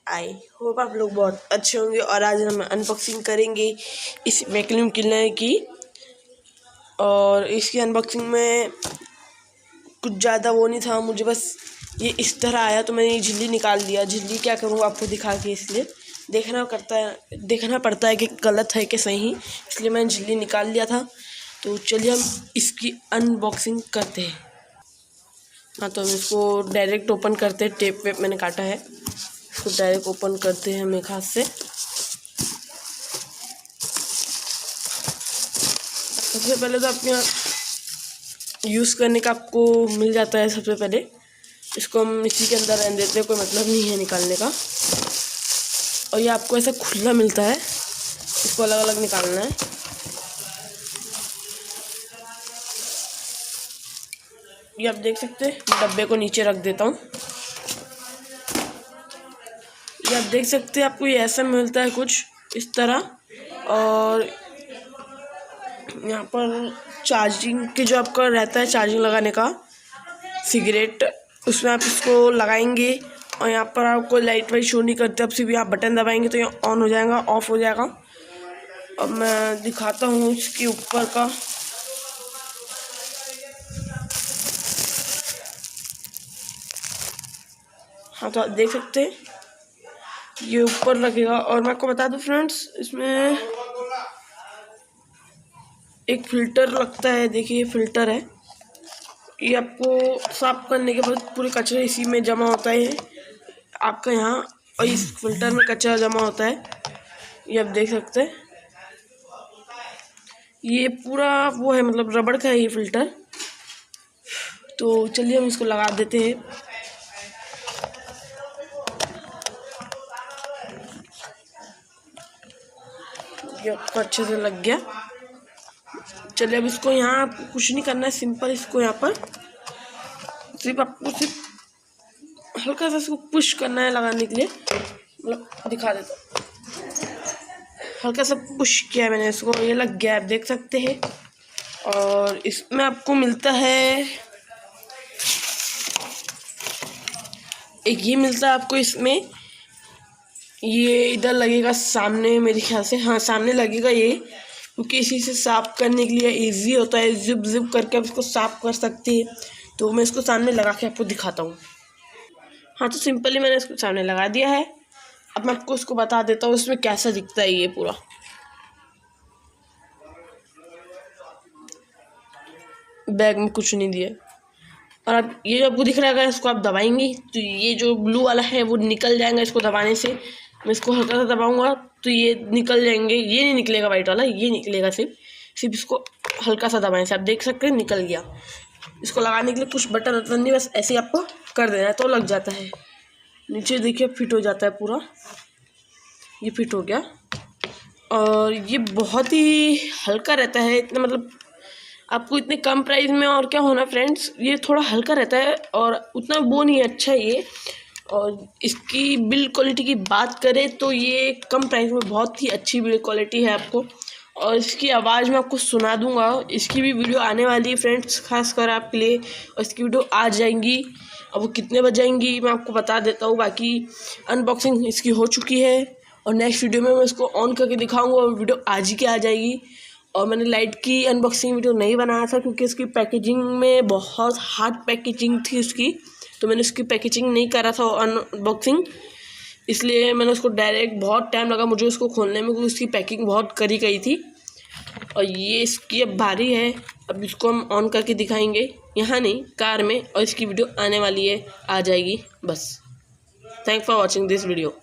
I hope आप लोग बहुत अच्छे होंगे। और आज हम अनबॉक्सिंग करेंगे इस वैक्यूम क्लीनर की। और इसकी अनबॉक्सिंग में कुछ ज़्यादा वो नहीं था, मुझे बस ये इस तरह आया तो मैंने ये झिल्ली निकाल दिया। झिल्ली क्या करूँ आपको दिखा के, इसलिए देखना पड़ता है कि गलत है कि सही, इसलिए मैंने झिल्ली निकाल लिया था। तो चलिए हम इसकी अनबॉक्सिंग करते हैं। हाँ, तो हम इसको डायरेक्ट ओपन करते हैं। टेप वेप मैंने काटा है, इसको डायरेक्ट ओपन करते हैं हम एक हाथ से। सबसे पहले तो आपके यहाँ यूज़ करने का आपको मिल जाता है। सबसे पहले इसको हम इसी के अंदर रहने देते हैं, कोई मतलब नहीं है निकालने का। और ये आपको ऐसा खुला मिलता है, इसको अलग अलग निकालना है। ये आप देख सकते हैं, डब्बे को नीचे रख देता हूँ। ये आप देख सकते हैं, आपको ये ऐसा मिलता है कुछ इस तरह। और यहाँ पर चार्जिंग के जो आपका रहता है, चार्जिंग लगाने का सिगरेट, उसमें आप इसको लगाएंगे। और यहाँ पर आपको लाइट वाइट शो नहीं करते, अब सिर्फ यहाँ बटन दबाएंगे तो ये ऑन हो जाएगा, ऑफ हो जाएगा। अब मैं दिखाता हूँ इसके ऊपर का। हाँ, तो आप देख सकते हैं ये ऊपर लगेगा। और मैं आपको बता दूं फ्रेंड्स, इसमें एक फ़िल्टर लगता है। देखिए, फ़िल्टर है। ये आपको साफ करने के बाद पूरे कचरे इसी में जमा होता है आपका यहाँ, और इस फ़िल्टर में कचरा जमा होता है। ये आप देख सकते हैं, ये पूरा वो है, मतलब रबड़ का है ये फ़िल्टर। तो चलिए हम इसको लगा देते हैं। ये आपको अच्छे से लग गया। चलिए अब इसको यहाँ आपको कुछ नहीं करना है, सिंपल इसको यहाँ पर सिर्फ आपको सिर्फ हल्का सा इसको पुश करना है लगाने के लिए। मतलब दिखा देता हूँ, हल्का सा पुश किया मैंने इसको, ये लग गया, आप देख सकते हैं। और इसमें आपको मिलता है एक, ये मिलता है आपको इसमें, ये इधर लगेगा सामने मेरे ख्याल से। हाँ, सामने लगेगा ये, क्योंकि इसी से साफ़ करने के लिए इजी होता है। जिप जिप करके आप इसको साफ़ कर सकते हैं। तो मैं इसको सामने लगा के आपको दिखाता हूँ। हाँ, तो सिंपली मैंने इसको सामने लगा दिया है। अब मैं आपको इसको बता देता हूँ इसमें कैसा दिखता है ये पूरा। बैग में कुछ नहीं दिया। और अब ये जो आपको दिख रहा है, इसको आप दबाएंगे तो ये जो ब्लू वाला है वो निकल जाएगा इसको दबाने से। मैं इसको हल्का सा दबाऊंगा तो ये निकल जाएंगे। ये नहीं निकलेगा वाइट वाला, ये निकलेगा सिर्फ इसको हल्का सा दबाने से। आप देख सकते हैं निकल गया। इसको लगाने के लिए कुछ बटन नहीं, बस ऐसे ही आपको कर देना है तो लग जाता है। नीचे देखिए फिट हो जाता है पूरा, ये फिट हो गया। और ये बहुत ही हल्का रहता है, इतना मतलब आपको इतने कम प्राइस में और क्या होना फ्रेंड्स। ये थोड़ा हल्का रहता है और उतना वो नहीं अच्छा है ये। और इसकी बिल्ड क्वालिटी की बात करें तो ये कम प्राइस में बहुत ही अच्छी बिल्ड क्वालिटी है आपको। और इसकी आवाज़ मैं आपको सुना दूंगा। इसकी भी वीडियो आने वाली है फ्रेंड्स, खासकर आपके लिए। और इसकी वीडियो आ जाएंगी, अब वो कितने बज जाएंगी मैं आपको बता देता हूँ। बाकी अनबॉक्सिंग इसकी हो चुकी है और नेक्स्ट वीडियो में मैं इसको ऑन करके दिखाऊंगा और वीडियो आज ही के आ जाएगी। और मैंने लाइट की अनबॉक्सिंग वीडियो नहीं बनाया था क्योंकि इसकी पैकेजिंग में बहुत हार्ड पैकेजिंग थी उसकी, तो मैंने उसकी पैकेजिंग नहीं करा था अनबॉक्सिंग, इसलिए मैंने उसको डायरेक्ट, बहुत टाइम लगा मुझे उसको खोलने में क्योंकि उसकी पैकिंग बहुत करी गई थी। और ये इसकी अब भारी है, अब इसको हम ऑन करके दिखाएंगे, यहाँ नहीं कार में। और इसकी वीडियो आने वाली है, आ जाएगी बस। Thank for watching this video.